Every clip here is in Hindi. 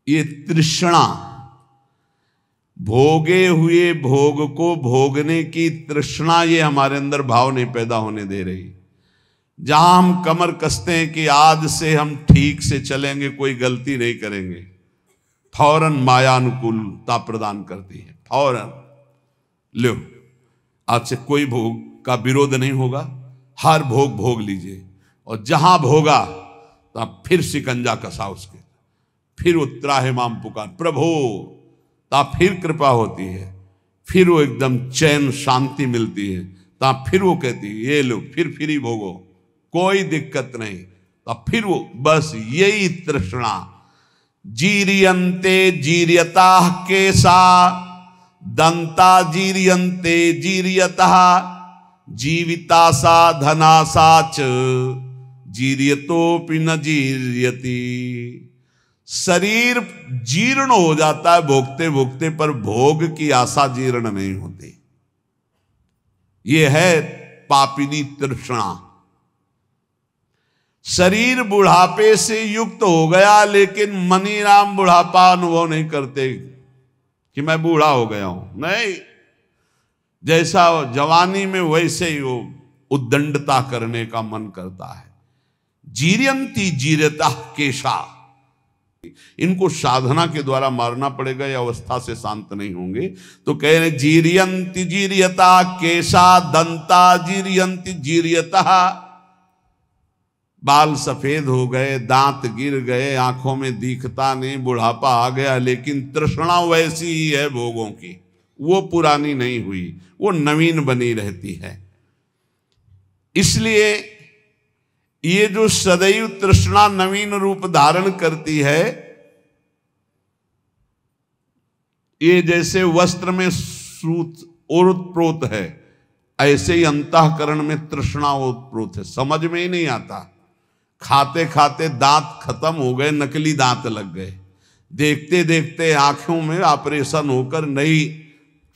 ये तृष्णा, भोगे हुए भोग को भोगने की तृष्णा, ये हमारे अंदर भाव नहीं पैदा होने दे रही। जहां हम कमर कसते हैं कि आज से हम ठीक से चलेंगे, कोई गलती नहीं करेंगे, फौरन माया अनुकूलता प्रदान करती है। फौरन लो, आज से कोई भोग का विरोध नहीं होगा, हर भोग भोग लीजिए। और जहां भोगा तब फिर शिकंजा कसा उसके, फिर वो त्राहिमाम पुकार प्रभु, तब फिर कृपा होती है, फिर वो एकदम चैन शांति मिलती है। तब फिर वो कहती है ये लो फिर ही भोगो, कोई दिक्कत नहीं। तब फिर वो बस यही तृष्णा। जीरियंते जीरियता केसा दंता जीरियंते जीरियतः जीविता सा धना साच जीरियतोपि न जीरियति। शरीर जीर्ण हो जाता है भोगते भोगते, पर भोग की आशा जीर्ण नहीं होती। यह है पापिनी तृष्णा। शरीर बुढ़ापे से युक्त हो गया, लेकिन मनीराम बुढ़ापा अनुभव नहीं करते कि मैं बूढ़ा हो गया हूं। नहीं, जैसा जवानी में वैसे ही वो उद्दंडता करने का मन करता है। जीरियंती जीरता केशा, इनको साधना के द्वारा मारना पड़ेगा, या अवस्था से शांत नहीं होंगे। तो कह रहे जीरियंती जीरियता केशा दंता जीरियंती जीरियता। बाल सफेद हो गए, दांत गिर गए, आंखों में दिखता नहीं, बुढ़ापा आ गया, लेकिन तृष्णा वैसी ही है भोगों की, वो पुरानी नहीं हुई, वो नवीन बनी रहती है। इसलिए ये जो सदैव तृष्णा नवीन रूप धारण करती है, ये जैसे वस्त्र में सूत ओतप्रोत है, ऐसे ही अंतःकरण में तृष्णा ओतप्रोत है। समझ में ही नहीं आता, खाते खाते दांत खत्म हो गए, नकली दांत लग गए, देखते देखते आंखों में ऑपरेशन होकर नई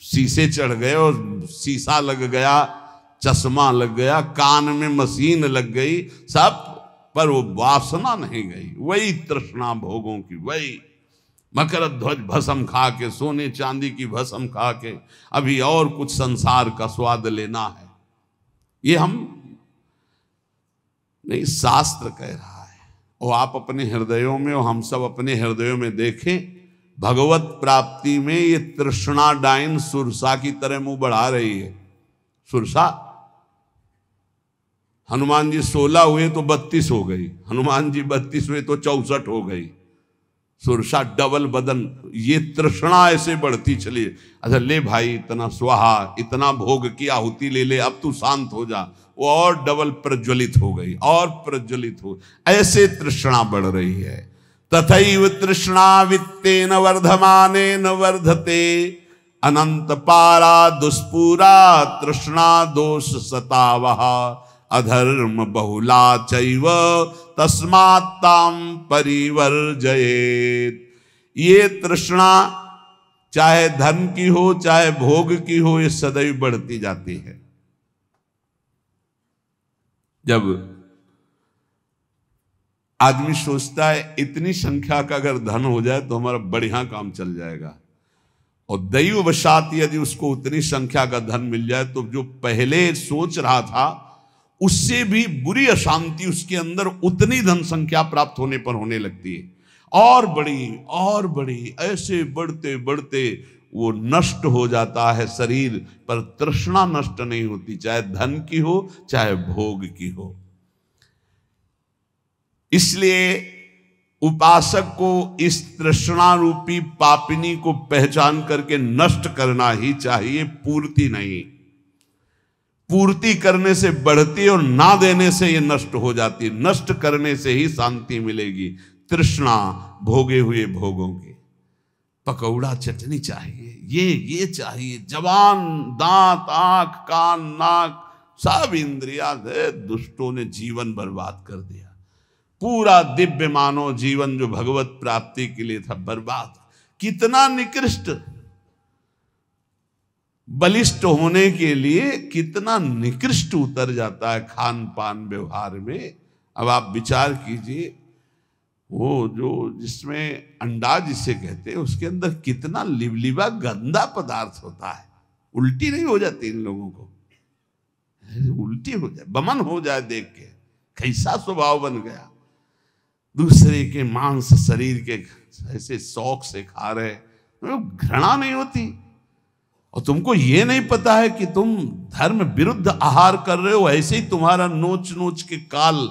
शीशे चढ़ गए, और शीशा लग गया, चश्मा लग गया, कान में मशीन लग गई, सब, पर वो वासना नहीं गई। वही तृष्णा भोगों की, वही मकर ध्वज भस्म खा के, सोने चांदी की भस्म खा के अभी और कुछ संसार का स्वाद लेना है। ये हम नहीं, शास्त्र कह रहा है। और आप अपने हृदयों में, और हम सब अपने हृदयों में देखें, भगवत प्राप्ति में ये तृष्णा डाइन सुरसा की तरह मुंह बढ़ा रही है। सुरसा, हनुमान जी 16 हुए तो 32 हो गई, हनुमान जी 32 हुए तो 64 हो गई। सुरसा डबल बदन, ये तृष्णा ऐसे बढ़ती चली। अच्छा ले भाई, इतना स्वाहा, इतना भोग की आहुति ले ले, अब तू शांत हो जा, वो और डबल प्रज्वलित हो गई, और प्रज्वलित हो, ऐसे तृष्णा बढ़ रही है। तथैव तृष्णा वित्तेन वर्धमानेन वर्धते अनंत पारा दुष्पूरा तृष्णा दोष सतावः अधर्म बहुला चैव तस्मात्ताम परिवर्जयेत्। ये तृष्णा चाहे धन की हो चाहे भोग की हो, ये सदैव बढ़ती जाती है। जब आदमी सोचता है इतनी संख्या का अगर धन हो जाए तो हमारा बढ़िया काम चल जाएगा, और दैववशात यदि उसको उतनी संख्या का धन मिल जाए तो जो पहले सोच रहा था उससे भी बुरी अशांति उसके अंदर उतनी धन संख्या प्राप्त होने पर होने लगती है, और बड़ी, ऐसे बढ़ते बढ़ते वो नष्ट हो जाता है शरीर, पर तृष्णा नष्ट नहीं होती, चाहे धन की हो चाहे भोग की हो। इसलिए उपासक को इस तृष्णा रूपी पापिनी को पहचान करके नष्ट करना ही चाहिए, पूर्ति नहीं। पूर्ति करने से बढ़ती और ना देने से ये नष्ट हो जाती, नष्ट करने से ही शांति मिलेगी। तृष्णा भोगे हुए भोगों की, पकौड़ा चटनी चाहिए, ये चाहिए, जवान दांत आंख कान नाक सब इंद्रिया है, दुष्टों ने जीवन बर्बाद कर दिया। पूरा दिव्य मानव जीवन जो भगवत प्राप्ति के लिए था बर्बाद। कितना निकृष्ट, बलिष्ठ होने के लिए कितना निकृष्ट उतर जाता है खान पान व्यवहार में। अब आप विचार कीजिए, वो जो जिसमें अंडा जिसे कहते हैं उसके अंदर कितना लिबलिबा गंदा पदार्थ होता है। उल्टी नहीं हो जाती इन लोगों को? उल्टी हो जाए, बमन हो जाए देख के, कैसा स्वभाव बन गया। दूसरे के मांस शरीर के ऐसे शौक से खा रहे, घृणा नहीं होती? और तुमको ये नहीं पता है कि तुम धर्म विरुद्ध आहार कर रहे हो, ऐसे ही तुम्हारा नोच नोच के काल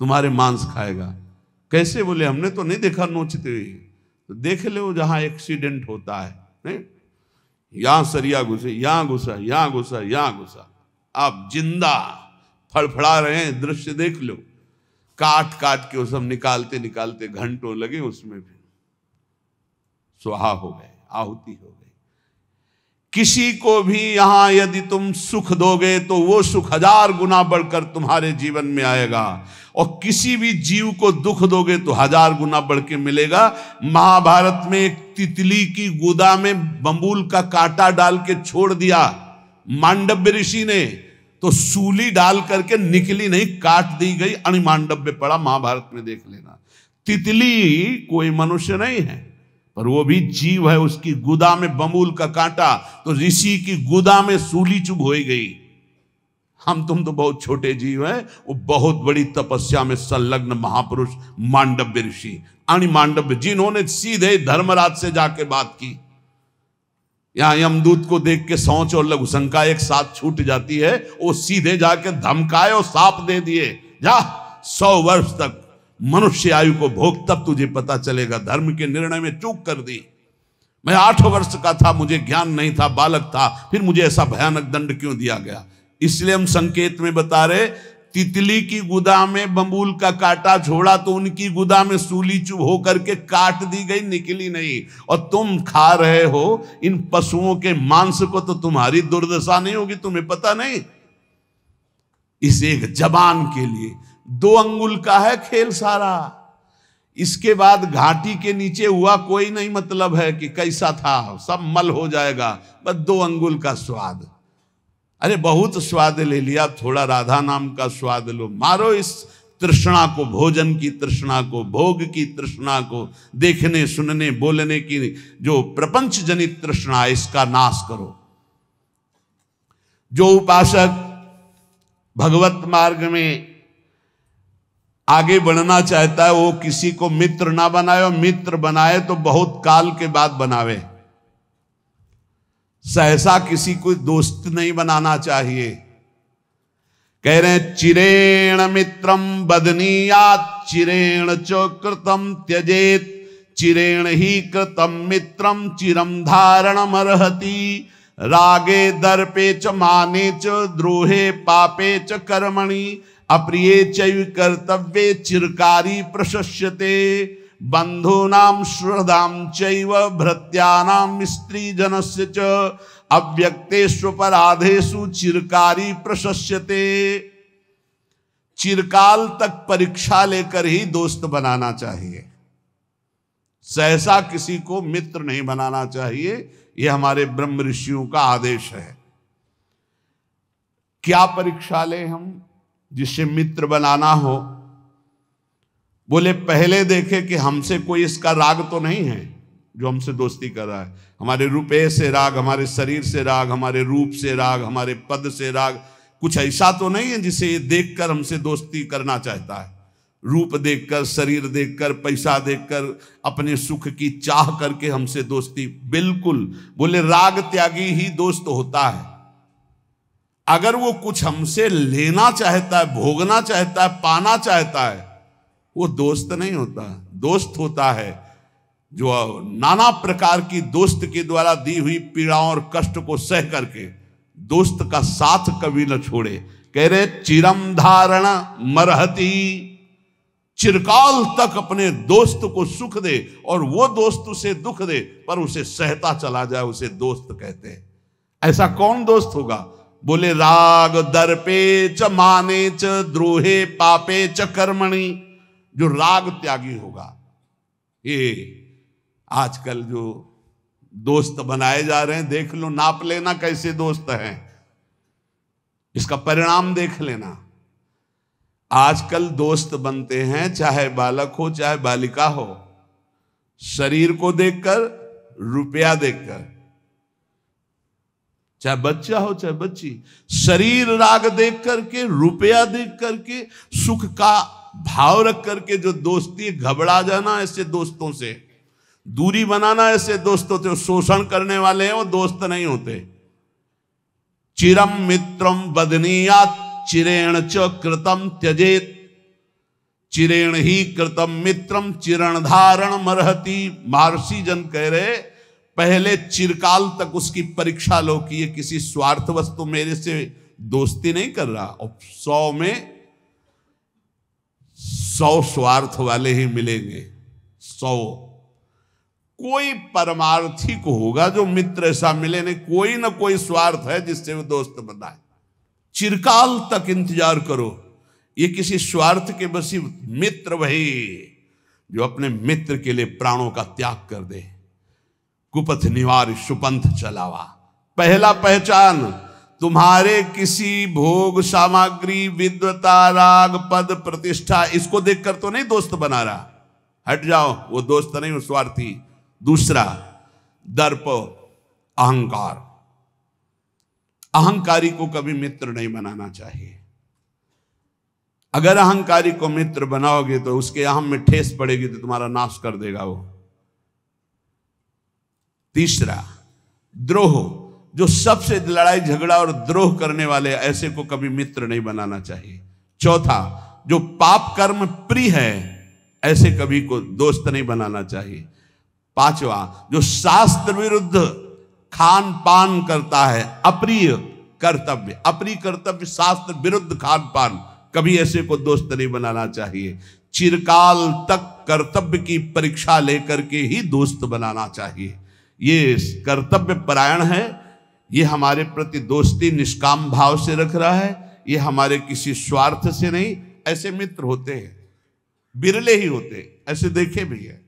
तुम्हारे मांस खाएगा। कैसे? बोले हमने तो नहीं देखा नोचते हुए। तो देख लो जहां एक्सीडेंट होता है, नहीं, यहां सरिया घुसे, यहां घुसा, यहां घुसा, यहां घुसा, आप जिंदा फड़फड़ा रहे हैं, दृश्य देख लो। काट काट के वो सब निकालते निकालते घंटों लगे, उसमें भी स्वाहा हो गए, आहुति हो गई। किसी को भी यहां यदि तुम सुख दोगे तो वो सुख 1000 गुना बढ़कर तुम्हारे जीवन में आएगा, और किसी भी जीव को दुख दोगे तो 1000 गुना बढ़ के मिलेगा। महाभारत में एक तितली की गुदा में बंबूल का कांटा डाल के छोड़ दिया मांडव्य ऋषि ने, तो सूली डाल करके निकली नहीं, काट दी गई, अणिमांडव्य पड़ा। महाभारत में देख लेना। तितली कोई मनुष्य नहीं है, पर वो भी जीव है, उसकी गुदा में बंबूल का कांटा, तो ऋषि की गुदा में सूली चुभ हो गई। हम तुम तो बहुत छोटे जीव हैं, वो बहुत बड़ी तपस्या में संलग्न महापुरुष मांडव्य ऋषि, अणिमांडव्य, जिन्होंने सीधे धर्मराज से जाके बात की। यहां यमदूत को देख के सोच और लघु शंका एक साथ छूट जाती है, वो सीधे जाके धमकाए और साप दे दिए, जा 100 वर्ष तक मनुष्य आयु को भोग, तब तुझे पता चलेगा। धर्म के निर्णय में चूक कर दी। मैं 8 वर्ष का था, मुझे ज्ञान नहीं था, बालक था, फिर मुझे ऐसा भयानक दंड क्यों दिया गया? इसलिए हम संकेत में बता रहे, तितली की गुदा में बंबूल का कांटा छोड़ा तो उनकी गुदा में सूली चुभ होकर के काट दी गई, निकली नहीं। और तुम खा रहे हो इन पशुओं के मांस को, तो तुम्हारी दुर्दशा नहीं होगी, तुम्हें पता नहीं? इस एक जबान के लिए 2 अंगुल का है खेल सारा। इसके बाद घाटी के नीचे हुआ कोई नहीं मतलब है कि कैसा था, सब मल हो जाएगा, बस 2 अंगुल का स्वाद। अरे बहुत स्वाद ले लिया, थोड़ा राधा नाम का स्वाद लो। मारो इस तृष्णा को, भोजन की तृष्णा को, भोग की तृष्णा को, देखने सुनने बोलने की जो प्रपंच जनित तृष्णा है, इसका नाश करो। जो उपासक भगवत मार्ग में आगे बढ़ना चाहता है, वो किसी को मित्र ना बनाए, और मित्र बनाए तो बहुत काल के बाद बनावे। सहसा किसी को दोस्त नहीं बनाना चाहिए। कह रहे हैं, चिरेण मित्रम बदनीयात, चिरेण च कृतम त्यजेत, चिरेण ही कृतम मित्रम चिरम धारणमर्हति। रागे दर्पे च माने च, द्रोहे पापे च कर्मणि, अप्रिये चैव कर्तव्ये चिरकारी प्रशस्यते। बंधूनाम श्रद्धाम चैव भृत्यानाम स्त्री जनस्य च, अव्यक्तेष्वपराधेषु चिरकारी प्रशस्यते। चिरकाल तक परीक्षा लेकर ही दोस्त बनाना चाहिए, सहसा किसी को मित्र नहीं बनाना चाहिए। यह हमारे ब्रह्म ऋषियों का आदेश है। क्या परीक्षा ले हम जिससे मित्र बनाना हो? बोले पहले देखे कि हमसे कोई इसका राग तो नहीं है जो हमसे दोस्ती कर रहा है। हमारे रुपये से राग, हमारे शरीर से राग, हमारे रूप से राग, हमारे पद से राग, कुछ ऐसा तो नहीं है जिसे ये देखकर हमसे दोस्ती करना चाहता है। रूप देखकर, शरीर देखकर, पैसा देखकर, अपने सुख की चाह करके हमसे दोस्ती, बिल्कुल। बोले राग त्यागी ही दोस्त होता है। अगर वो कुछ हमसे लेना चाहता है, भोगना चाहता है, पाना चाहता है, वो दोस्त नहीं होता। दोस्त होता है जो नाना प्रकार की दोस्त के द्वारा दी हुई पीड़ाओं और कष्ट को सह करके दोस्त का साथ कभी न छोड़े। कह रहे चिरम धारण मरहती, चिरकाल तक अपने दोस्त को सुख दे और वो दोस्त उसे दुख दे पर उसे सहता चला जाए, उसे दोस्त कहते हैं। ऐसा कौन दोस्त होगा? बोले राग दर्पे च माने च, द्रोहे पापे च कर्मणि, जो राग त्यागी होगा। ये आजकल जो दोस्त बनाए जा रहे हैं, देख लो, नाप लेना कैसे दोस्त हैं, इसका परिणाम देख लेना। आजकल दोस्त बनते हैं, चाहे बालक हो चाहे बालिका हो, शरीर को देखकर, रुपया देखकर, चाहे बच्चा हो चाहे बच्ची, शरीर राग देख करके, रुपया देख करके, सुख का भाव रख करके जो दोस्ती, घबरा जाना ऐसे दोस्तों से, दूरी बनाना ऐसे दोस्तों से, शोषण करने वाले हैं वो दोस्त नहीं होते। चिरम मित्रम बदनीयात चिरेण च कृतम त्यजेत, चिरेण ही कृतम मित्रम चिरण धारण मरहति। महर्षि जन कह रहे पहले चिरकाल तक उसकी परीक्षा लो कि ये किसी स्वार्थ वस्तु मेरे से दोस्ती नहीं कर रहा, और 100 में 100 स्वार्थ वाले ही मिलेंगे। 100 कोई परमार्थी को होगा जो मित्र ऐसा मिले नहीं, कोई ना कोई स्वार्थ है जिससे वो दोस्त बनाए। चिरकाल तक इंतजार करो, ये किसी स्वार्थ के बसी मित्र वही जो अपने मित्र के लिए प्राणों का त्याग कर दे। कुपथ निवार सुपंथ चलावा। पहला पहचान, तुम्हारे किसी भोग सामग्री, विद्वता, राग, पद, प्रतिष्ठा, इसको देखकर तो नहीं दोस्त बना रहा, हट जाओ, वो दोस्त नहीं, वो स्वार्थी। दूसरा, दर्प, अहंकार। अहंकारी को कभी मित्र नहीं बनाना चाहिए। अगर अहंकारी को मित्र बनाओगे तो उसके अहम में ठेस पड़ेगी तो तुम्हारा नाश कर देगा वो। तीसरा, द्रोह, जो सबसे लड़ाई झगड़ा और द्रोह करने वाले, ऐसे को कभी मित्र नहीं बनाना चाहिए। चौथा, जो पाप कर्म प्रिय है, ऐसे कभी को दोस्त नहीं बनाना चाहिए। पांचवा, जो शास्त्र विरुद्ध खान पान करता है, अप्रिय कर्तव्य, अप्रिय कर्तव्य, शास्त्र विरुद्ध खान पान, कभी ऐसे को दोस्त नहीं बनाना चाहिए। चिरकाल तक कर्तव्य की परीक्षा लेकर के ही दोस्त बनाना चाहिए। ये कर्तव्य परायण है, ये हमारे प्रति दोस्ती निष्काम भाव से रख रहा है, ये हमारे किसी स्वार्थ से नहीं। ऐसे मित्र होते हैं, बिरले ही होते, ऐसे देखे भी है।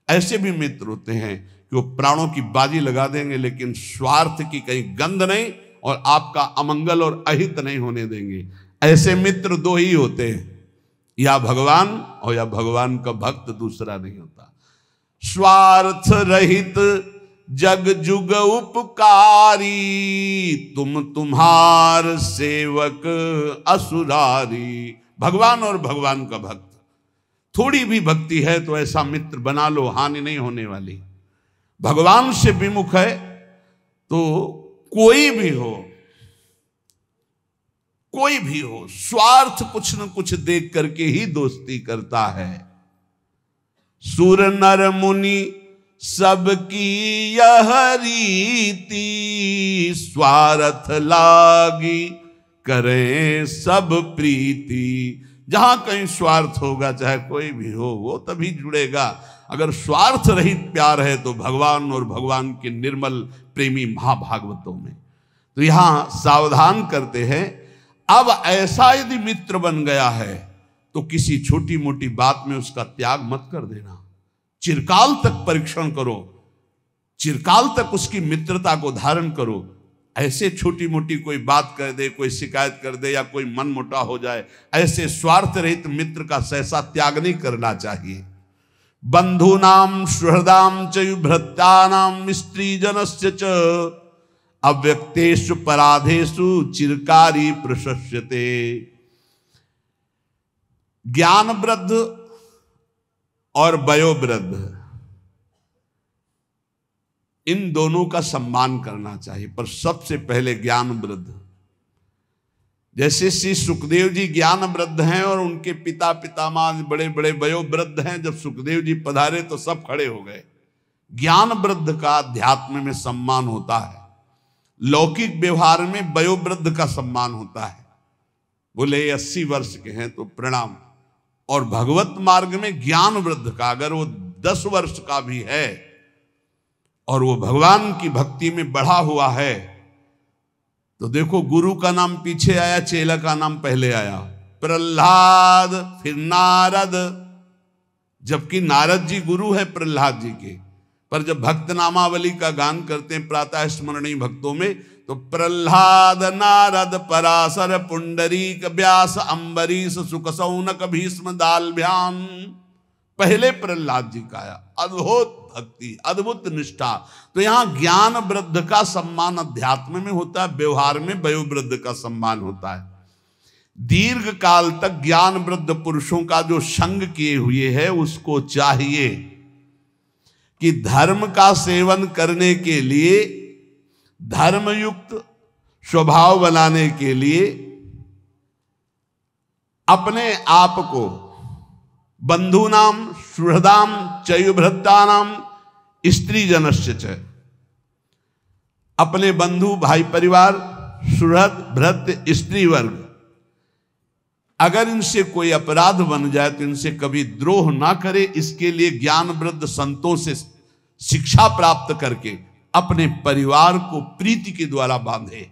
ऐसे भी मित्र होते हैं कि वो प्राणों की बाजी लगा देंगे लेकिन स्वार्थ की कहीं गंध नहीं और आपका अमंगल और अहित नहीं होने देंगे। ऐसे मित्र दो ही होते हैं, या भगवान और या भगवान का भक्त, दूसरा नहीं होता। स्वार्थ रहित जग जुग उपकारी, तुम तुम्हार सेवक असुरारी। भगवान और भगवान का भक्त, थोड़ी भी भक्ति है तो ऐसा मित्र बना लो, हानि नहीं होने वाली। भगवान से विमुख है तो कोई भी हो, कोई भी हो, स्वार्थ कुछ न कुछ देख करके ही दोस्ती करता है। सुर नर मुनि सबकी यह रीति, स्वार्थ लागी करें सब प्रीति। जहां कहीं स्वार्थ होगा, चाहे कोई भी हो, वो तभी जुड़ेगा। अगर स्वार्थ रहित प्यार है तो भगवान और भगवान के निर्मल प्रेमी महाभागवतों में। तो यहां सावधान करते हैं, अब ऐसा यदि मित्र बन गया है तो किसी छोटी मोटी बात में उसका त्याग मत कर देना। चिरकाल तक परीक्षण करो, चिरकाल तक उसकी मित्रता को धारण करो। ऐसे छोटी मोटी कोई बात कर दे, कोई शिकायत कर दे या कोई मन मोटा हो जाए, ऐसे स्वार्थ रहित मित्र का सहसा त्याग नहीं करना चाहिए। बंधूनाम सुहृदाम च भृत्यानाम स्त्री जनस्य च अव्यक्तेषु पराधेषु चिरकारी प्रशस्यते। ज्ञान वृद्ध और वयोवृद्ध, इन दोनों का सम्मान करना चाहिए, पर सबसे पहले ज्ञान वृद्ध। जैसे श्री सुखदेव जी ज्ञान वृद्ध हैं और उनके पिता पितामह बड़े बड़े वयोवृद्ध हैं। जब सुखदेव जी पधारे तो सब खड़े हो गए। ज्ञान वृद्ध का अध्यात्म में सम्मान होता है, लौकिक व्यवहार में वयोवृद्ध का सम्मान होता है। बोले 80 वर्ष के हैं तो प्रणाम। और भगवत मार्ग में ज्ञान वृद्ध का, अगर वो 10 वर्ष का भी है और वो भगवान की भक्ति में बढ़ा हुआ है, तो देखो गुरु का नाम पीछे आया, चेला का नाम पहले आया। प्रहलाद, फिर नारद, जबकि नारद जी गुरु है प्रहलाद जी के। पर जब भक्त नामावली का गान करते हैं प्रातः स्मरणीय भक्तों में, तो प्रहलाद, नारद, पराशर, पुंडरीक, व्यास, अम्बरीश, सुकसौनक, भीष्म, दालभ्यान। पहले प्रहलाद जी का आया। अद्भुत भक्ति, अद्भुत निष्ठा। तो यहां ज्ञान वृद्ध का सम्मान अध्यात्म में होता है, व्यवहार में वयोवृद्ध का सम्मान होता है। दीर्घ काल तक ज्ञान वृद्ध पुरुषों का जो संग किए हुए है, उसको चाहिए कि धर्म का सेवन करने के लिए, धर्मयुक्त स्वभाव बनाने के लिए अपने आप को बंधूनाम सुहृदाम चयुभृत्तानाम स्त्री जनस्य च, अपने बंधु भाई परिवार, सुहृद भृत्य स्त्री वर्ग, अगर इनसे कोई अपराध बन जाए तो इनसे कभी द्रोह ना करे। इसके लिए ज्ञान वृद्ध संतों से शिक्षा प्राप्त करके अपने परिवार को प्रीति के द्वारा बांधे।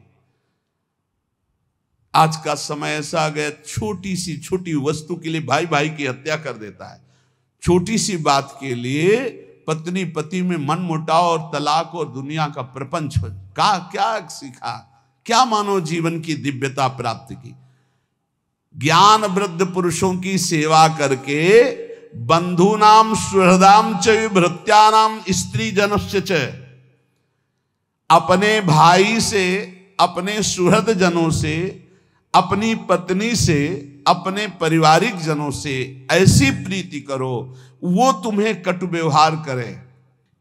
आज का समय ऐसा आ गया, छोटी सी छोटी वस्तु के लिए भाई भाई की हत्या कर देता है। छोटी सी बात के लिए पत्नी पति में मन मुटाव और तलाक और दुनिया का प्रपंच का क्या सीखा, क्या मानव जीवन की दिव्यता प्राप्त की। ज्ञान वृद्ध पुरुषों की सेवा करके बंधूनाम सुहृदाम च भृत्यानाम स्त्री जनस्य च, अपने भाई से, अपने सुहृद जनों से, अपनी पत्नी से, अपने पारिवारिक जनों से ऐसी प्रीति करो वो तुम्हें कटु व्यवहार करे।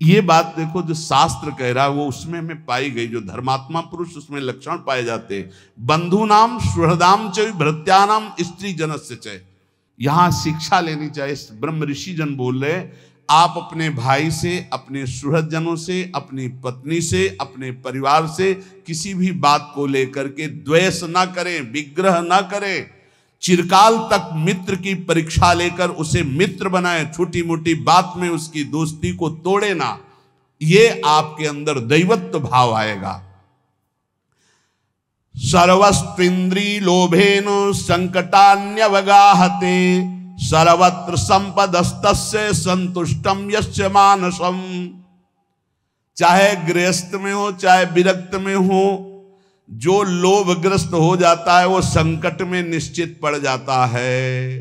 ये बात देखो जो शास्त्र कह रहा है वो उसमें में पाई गई, जो धर्मात्मा पुरुष उसमें लक्षण पाए जाते। बंधु नाम सुहृदाम च भृत्यानाम स्त्री जनस्य च, यहां शिक्षा लेनी चाहिए। ब्रह्म ऋषि जन बोल रहे, आप अपने भाई से, अपने सुहृद जनों से, अपनी पत्नी से, अपने परिवार से किसी भी बात को लेकर के द्वेष ना करें, विग्रह ना करें। चिरकाल तक मित्र की परीक्षा लेकर उसे मित्र बनाए, छोटी मोटी बात में उसकी दोस्ती को तोड़े ना। ये आपके अंदर दैवत्व भाव आएगा। सर्वस्त्विंद्री लोभेन संकटान्यवगाहते, सर्वत्र संपदस्तस्य संतुष्टम यस्य मानसम। चाहे गृहस्थ में हो चाहे विरक्त में हो, जो लोभग्रस्त हो जाता है वो संकट में निश्चित पड़ जाता है।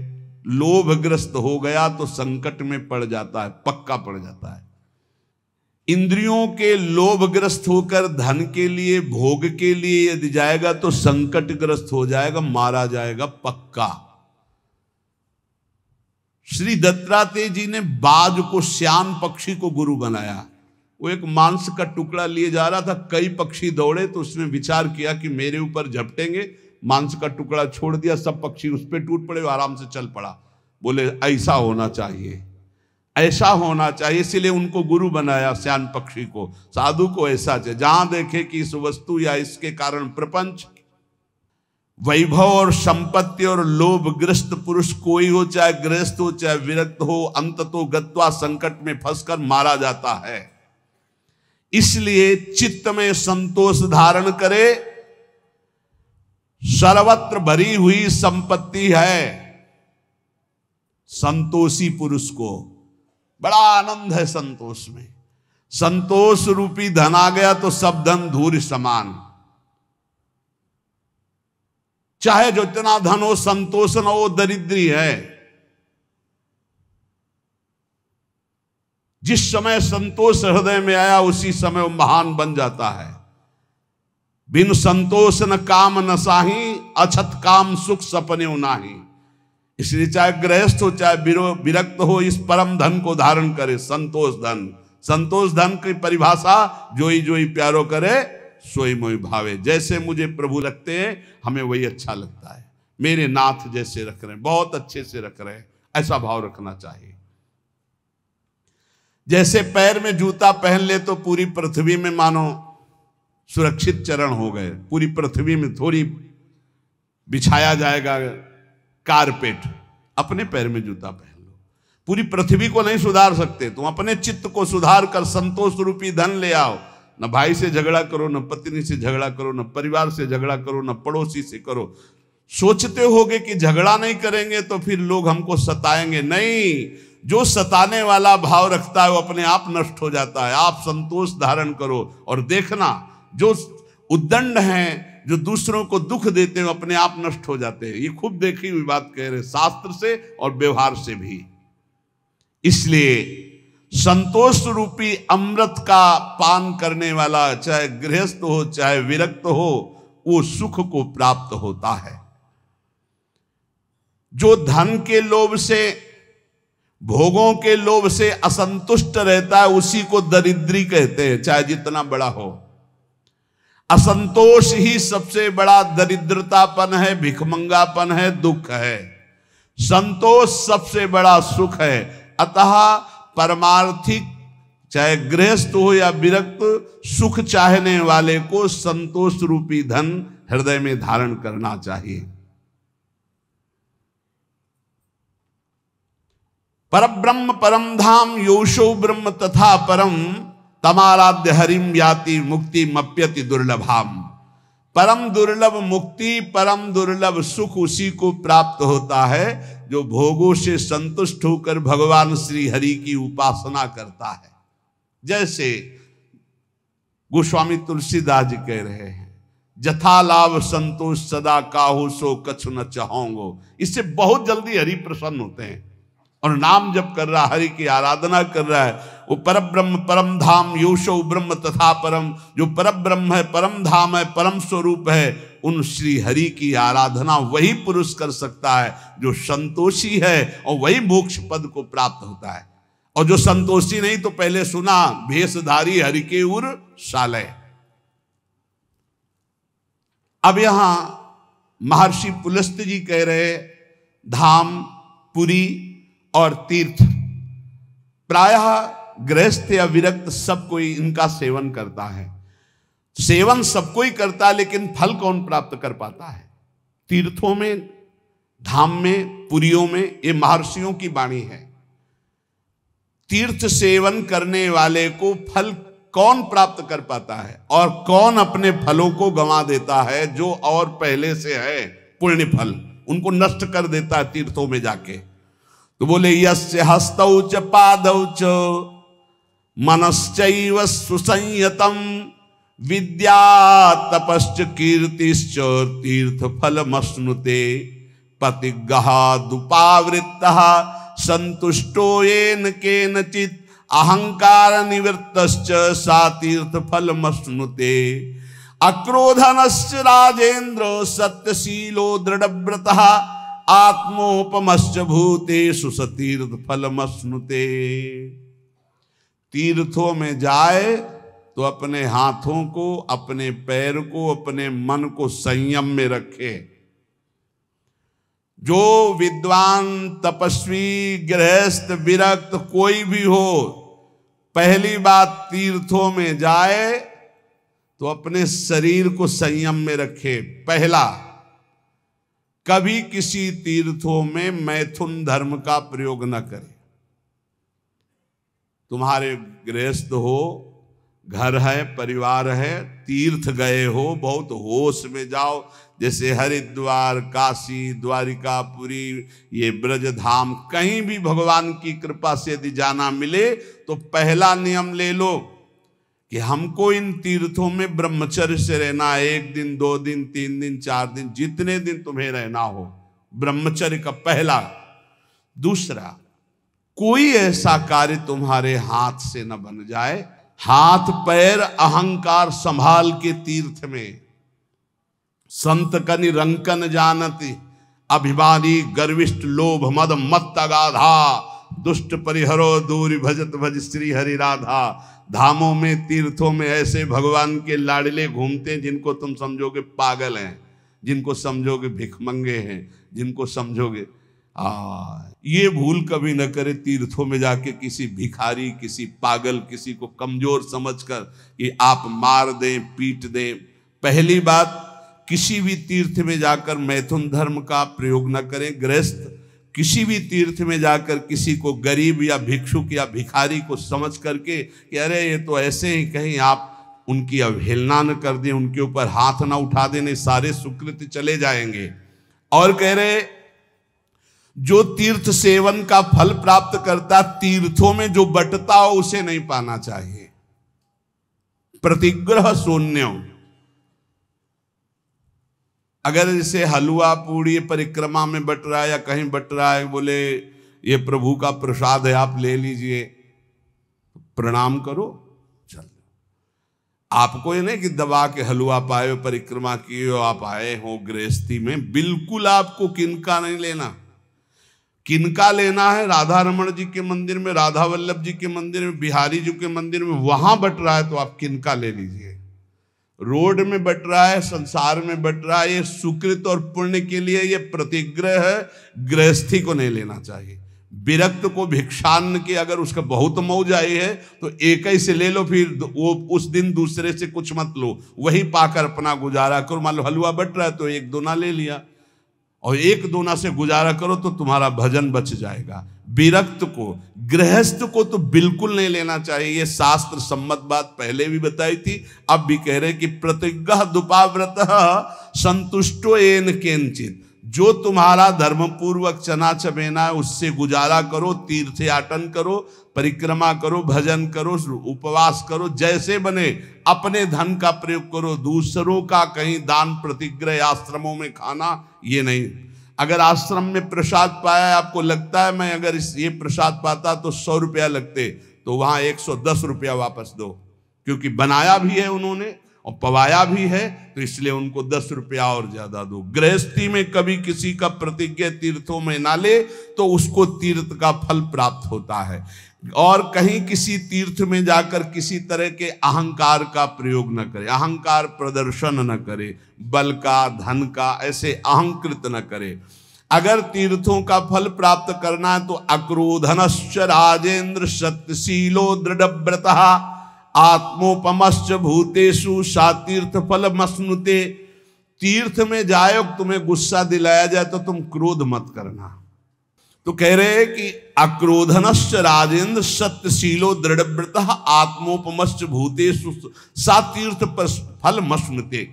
लोभग्रस्त हो गया तो संकट में पड़ जाता है, पक्का पड़ जाता है। इंद्रियों के लोभग्रस्त होकर धन के लिए, भोग के लिए यदि जाएगा तो संकटग्रस्त हो जाएगा, मारा जाएगा पक्का। श्री दत्तात्रेय जी ने बाज को, श्यान पक्षी को गुरु बनाया। वो एक मांस का टुकड़ा लिए जा रहा था, कई पक्षी दौड़े तो उसने विचार किया कि मेरे ऊपर झपटेंगे, मांस का टुकड़ा छोड़ दिया, सब पक्षी उस पर टूट पड़े, आराम से चल पड़ा। बोले ऐसा होना चाहिए, ऐसा होना चाहिए, इसलिए उनको गुरु बनाया श्यान पक्षी को। साधु को ऐसा चाहिए, जहां देखे कि इस वस्तु या इसके कारण प्रपंच, वैभव और संपत्ति और लोभग्रस्त पुरुष कोई हो, चाहे गृहस्थ हो चाहे विरक्त हो, अंततो गत्वा संकट में फंसकर मारा जाता है। इसलिए चित्त में संतोष धारण करे। सर्वत्र भरी हुई संपत्ति है, संतोषी पुरुष को बड़ा आनंद है संतोष में। संतोष रूपी धन आ गया तो सब धन धूल समान। चाहे जो इतना धन हो, संतोष न हो, दरिद्री है। जिस समय संतोष हृदय में आया उसी समय वो महान बन जाता है। बिन संतोष न काम न साही, अछत काम सुख सपने नाही। इसलिए चाहे गृहस्थ हो चाहे विरक्त हो, इस परम धन को धारण करे, संतोष धन। संतोष धन की परिभाषा, जोई जोई प्यारो करे सोई मोई भावे। जैसे मुझे प्रभु लगते हैं हमें वही अच्छा लगता है। मेरे नाथ जैसे रख रहे हैं, बहुत अच्छे से रख रहे हैं, ऐसा भाव रखना चाहिए। जैसे पैर में जूता पहन ले तो पूरी पृथ्वी में मानो सुरक्षित चरण हो गए, पूरी पृथ्वी में थोड़ी बिछाया जाएगा कारपेट। अपने पैर में जूता पहन लो, पूरी पृथ्वी को नहीं सुधार सकते, तुम अपने चित्त को सुधार कर संतोष रूपी धन ले आओ। न भाई से झगड़ा करो, न पत्नी से झगड़ा करो, न परिवार से झगड़ा करो, न पड़ोसी से करो। सोचते होगे कि झगड़ा नहीं करेंगे तो फिर लोग हमको सताएंगे, नहीं। जो सताने वाला भाव रखता है वो अपने आप नष्ट हो जाता है। आप संतोष धारण करो और देखना, जो उद्दंड हैं, जो दूसरों को दुख देते हैं, अपने आप नष्ट हो जाते हैं। ये खूब देखी हुई बात कह रहे, शास्त्र से और व्यवहार से भी। इसलिए संतोष रूपी अमृत का पान करने वाला, चाहे गृहस्थ हो चाहे विरक्त हो, वो सुख को प्राप्त होता है। जो धन के लोभ से, भोगों के लोभ से असंतुष्ट रहता है, उसी को दरिद्री कहते हैं, चाहे जितना बड़ा हो। असंतोष ही सबसे बड़ा दरिद्रतापन है, भिखमंगापन है, दुख है। संतोष सबसे बड़ा सुख है। अतः परमार्थिक, चाहे गृहस्थ हो या विरक्त, सुख चाहने वाले को संतोष रूपी धन हृदय में धारण करना चाहिए। परब्रह्म परम धाम योशो ब्रह्म तथा परम तमाराध्य हरिम याति मुक्ति मप्यति दुर्लभाम। परम दुर्लभ मुक्ति, परम दुर्लभ सुख उसी को प्राप्त होता है जो भोगों से संतुष्ट होकर भगवान श्री हरि की उपासना करता है। जैसे गोस्वामी तुलसीदास जी कह रहे हैं, जथा लाभ संतोष सदा काहू सो कछु न चाहोंगो। इससे बहुत जल्दी हरि प्रसन्न होते हैं और नाम जप कर रहा, हरि की आराधना कर रहा है। वो परब्रह्म परम धाम योशो ब्रह्म तथा परम, जो परब्रह्म है, परम धाम है, परम स्वरूप है, उन श्री हरि की आराधना वही पुरुष कर सकता है जो संतोषी है, और वही मोक्ष पद को प्राप्त होता है। और जो संतोषी नहीं, तो पहले सुना, भेषधारी हरि के उर शालय। अब यहां महर्षि पुलस्त्य जी कह रहे, धाम, पुरी और तीर्थ, प्रायः गृहस्थ या विरक्त सब कोई इनका सेवन करता है। सेवन सब कोई करता है, लेकिन फल कौन प्राप्त कर पाता है? तीर्थों में, धाम में, पुरियों में, ये महर्षियों की वाणी है। तीर्थ सेवन करने वाले को फल कौन प्राप्त कर पाता है, और कौन अपने फलों को गंवा देता है, जो और पहले से है पुण्य फल, उनको नष्ट कर देता है तीर्थों में जाके। तो बोले, यस्य हस्तौ च पादौ च मनश्चैव सुसंयतम विद्या तपश्च कीर्तिश्च तीर्थ फलमश्नुते पतिगहादुपावृत्तः संतुष्टो येन केनचित् अहंकार निवृत्तश्च सा तीर्थ फलमश्नुते अक्रोधनश्च राजेन्द्र सत्यशीलो दृढ़व्रतः आत्मोपमश्च भूतेषु सतीर्थ फलमश्नुते। तीर्थों में जाए तो अपने हाथों को, अपने पैर को, अपने मन को संयम में रखे। जो विद्वान, तपस्वी, गृहस्थ, विरक्त कोई भी हो, पहली बात तीर्थों में जाए तो अपने शरीर को संयम में रखे। पहला, कभी किसी तीर्थों में मैथुन धर्म का प्रयोग न करे। तुम्हारे गृहस्थ हो, घर है, परिवार है, तीर्थ गए हो, बहुत होश में जाओ। जैसे हरिद्वार, काशी, द्वारिका, पुरी, ये ब्रज धाम, कहीं भी भगवान की कृपा से यदि जाना मिले तो पहला नियम ले लो कि हमको इन तीर्थों में ब्रह्मचर्य से रहना है। 1 दिन, 2 दिन, 3 दिन, 4 दिन, जितने दिन तुम्हें रहना हो, ब्रह्मचर्य का पहला। दूसरा, कोई ऐसा कार्य तुम्हारे हाथ से न बन जाए। हाथ पैर अहंकार संभाल के तीर्थ में। संत कनि रंकन जानती अभिमानी गर्विष्ठ लोभ मद मत अगाधा दुष्ट परिहरो दूरि भजत भज श्री हरि राधा। धामों में, तीर्थों में ऐसे भगवान के लाडले घूमते हैं जिनको तुम समझोगे पागल हैं, जिनको समझोगे भिखमंगे हैं, जिनको समझोगे। ये भूल कभी न करे तीर्थों में जाके किसी भिखारी, किसी पागल, किसी को कमजोर समझकर कि आप मार दें, पीट दें। पहली बात, किसी भी तीर्थ में जाकर मैथुन धर्म का प्रयोग न करें। गृहस्थ किसी भी तीर्थ में जाकर किसी को गरीब या भिक्षुक या भिखारी को समझ करके कि अरे ये तो ऐसे ही, कहीं आप उनकी अवहेलना न कर दें, उनके ऊपर हाथ ना उठा देने, सारे सुकृत चले जाएंगे। और कह रहे, जो तीर्थ सेवन का फल प्राप्त करता, तीर्थों में जो बटता हो उसे नहीं पाना चाहिए। प्रतिग्रह शून्य, अगर जैसे हलवा पूड़ी परिक्रमा में बट रहा है या कहीं बट रहा है, बोले ये प्रभु का प्रसाद है आप ले लीजिए, प्रणाम करो, चल। आपको ये नहीं कि दबा के हलवा पाए, परिक्रमा किए हो, आप आए हो गृहस्थी में, बिल्कुल आपको किनका नहीं लेना। किनका लेना है? राधा रमण जी के मंदिर में, राधा वल्लभ जी के मंदिर में, बिहारी जी के मंदिर में, वहां बट रहा है तो आप किनका ले लीजिए। रोड में बट रहा है, संसार में बट रहा है, ये सुकृत और पुण्य के लिए ये प्रतिग्रह है, गृहस्थी को नहीं लेना चाहिए। विरक्त को भिक्षान्न की अगर उसका बहुत मौज आई है तो एक ही से ले लो, फिर वो उस दिन दूसरे से कुछ मत लो, वही पाकर अपना गुजारा करो। मान लो हलवा बट रहा है तो एक दोना ले लिया और एक दोना से गुजारा करो तो तुम्हारा भजन बच जाएगा। विरक्त को, गृहस्थ को तो बिल्कुल नहीं लेना चाहिए। ये शास्त्र सम्मत बात पहले भी बताई थी, अब भी कह रहे कि प्रतिग्रह दुपाव्रत संतुष्टो येन केनचित, जो तुम्हारा धर्म पूर्वक चना चबेना है उससे गुजारा करो, तीर्थयाटन करो, परिक्रमा करो, भजन करो, उपवास करो, जैसे बने अपने धन का प्रयोग करो। दूसरों का कहीं दान प्रतिग्रह आश्रमों में खाना ये नहीं। अगर आश्रम में प्रसाद पाया, आपको लगता है मैं अगर ये प्रसाद पाता तो 100 रुपया लगते, तो वहां 110 रुपया वापस दो, क्योंकि बनाया भी है उन्होंने और पवाया भी है, तो इसलिए उनको 10 रुपया और ज्यादा दो। गृहस्थी में कभी किसी का प्रतिज्ञा तीर्थों में ना ले तो उसको तीर्थ का फल प्राप्त होता है। और कहीं किसी तीर्थ में जाकर किसी तरह के अहंकार का प्रयोग न करे, अहंकार प्रदर्शन न करे, बल का, धन का, ऐसे अहंकृत न करे। अगर तीर्थों का फल प्राप्त करना है तो अक्रोधनश्च राजेंद्र सत्यशीलो दृढ़व्रतः आत्मोपमश्च भूतेषु सातीर्थ फल मस्नुते। तीर्थ में जाए तुम्हें गुस्सा दिलाया जाए तो तुम क्रोध मत करना। तो कह रहे हैं कि अक्रोधनश्च राजेंद्र सत्यशीलो दृढ़व्रतः आत्मोपमश्च भूतेषु सातीर्थ फल मस्नुते।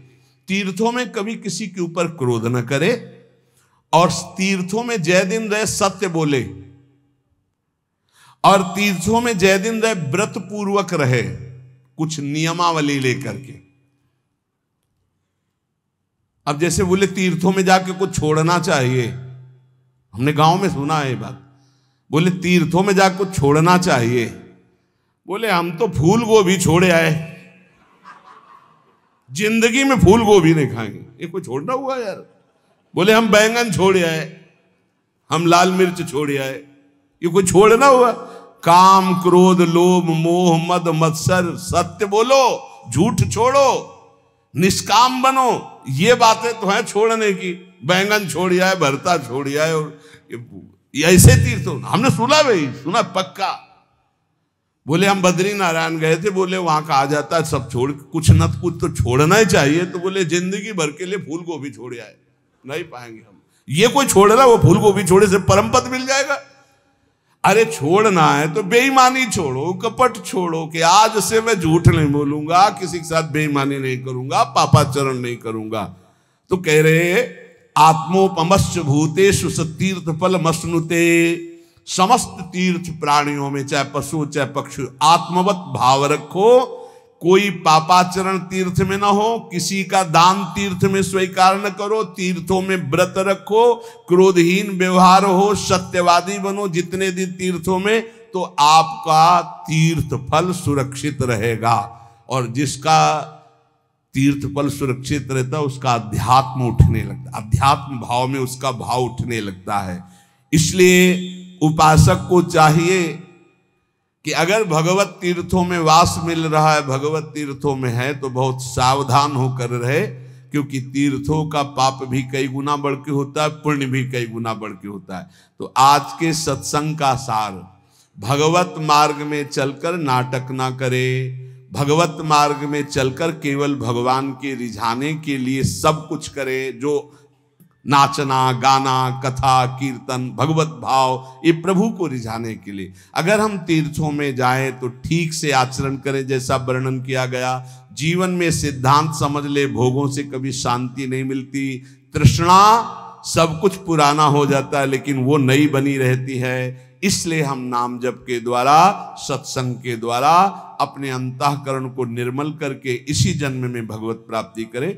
तीर्थों में कभी किसी के ऊपर क्रोध न करे और तीर्थों में जय दिन रहे सत्य बोले, और तीर्थों में जय दिन रहे व्रत पूर्वक रहे, कुछ नियमावली लेकर के। अब जैसे बोले तीर्थों में जाके कुछ छोड़ना चाहिए, हमने गांव में सुना है ये बात, बोले तीर्थों में जाकर कुछ छोड़ना चाहिए। बोले हम तो फूल गोभी छोड़े आए, जिंदगी में फूल गोभी नहीं खाएंगे, ये कोई छोड़ना हुआ यार। बोले हम बैंगन छोड़े आए, हम लाल मिर्च छोड़े आए, ये कोई छोड़ना हुआ। काम क्रोध लोभ मोह मद मत्सर, सत्य बोलो, झूठ छोड़ो, निष्काम बनो, ये बातें तो हैं छोड़ने की। बैंगन छोड़ आए, भरता छोड़ आए, और ऐसे तीर्थ हमने सुना, भाई सुना पक्का। बोले हम बद्री नारायण गए थे, बोले वहां का आ जाता है सब छोड़, कुछ न कुछ तो छोड़ना ही चाहिए। तो बोले जिंदगी भर के लिए फूल गोभी छोड़ आए, नहीं पाएंगे हम। ये कोई छोड़ रहा, वो फूल गोभी छोड़े से परम पद मिल जाएगा। अरे छोड़ना है तो बेईमानी छोड़ो, कपट छोड़ो, कि आज से मैं झूठ नहीं बोलूंगा, किसी के साथ बेईमानी नहीं करूंगा, पापाचरण नहीं करूंगा। तो कह रहे आत्मोपमश्च भूतेषु सतीर्थ फल मस्नुते। समस्त तीर्थ प्राणियों में, चाहे पशु चाहे पक्षी, आत्मवत भाव रखो। कोई पापाचरण तीर्थ में ना हो, किसी का दान तीर्थ में स्वीकार न करो, तीर्थों में व्रत रखो, क्रोधहीन व्यवहार हो, सत्यवादी बनो जितने दिन तीर्थों में, तो आपका तीर्थ फल सुरक्षित रहेगा। और जिसका तीर्थ फल सुरक्षित रहता है उसका अध्यात्म उठने लगता, अध्यात्म भाव में उसका भाव उठने लगता है। इसलिए उपासक को चाहिए कि अगर भगवत तीर्थों में वास मिल रहा है, भगवत तीर्थों में है, तो बहुत सावधान होकर रहे, क्योंकि तीर्थों का पाप भी कई गुना बढ़ के होता है, पुण्य भी कई गुना बढ़ के होता है। तो आज के सत्संग का सार, भगवत मार्ग में चलकर नाटक ना करे, भगवत मार्ग में चलकर केवल भगवान के रिझाने के लिए सब कुछ करे, जो नाचना गाना कथा कीर्तन भगवत भाव, ये प्रभु को रिझाने के लिए। अगर हम तीर्थों में जाएं तो ठीक से आचरण करें, जैसा वर्णन किया गया। जीवन में सिद्धांत समझ ले, भोगों से कभी शांति नहीं मिलती। तृष्णा, सब कुछ पुराना हो जाता है लेकिन वो नई बनी रहती है। इसलिए हम नाम जप के द्वारा, सत्संग के द्वारा अपने अंतःकरण को निर्मल करके इसी जन्म में भगवत प्राप्ति करें।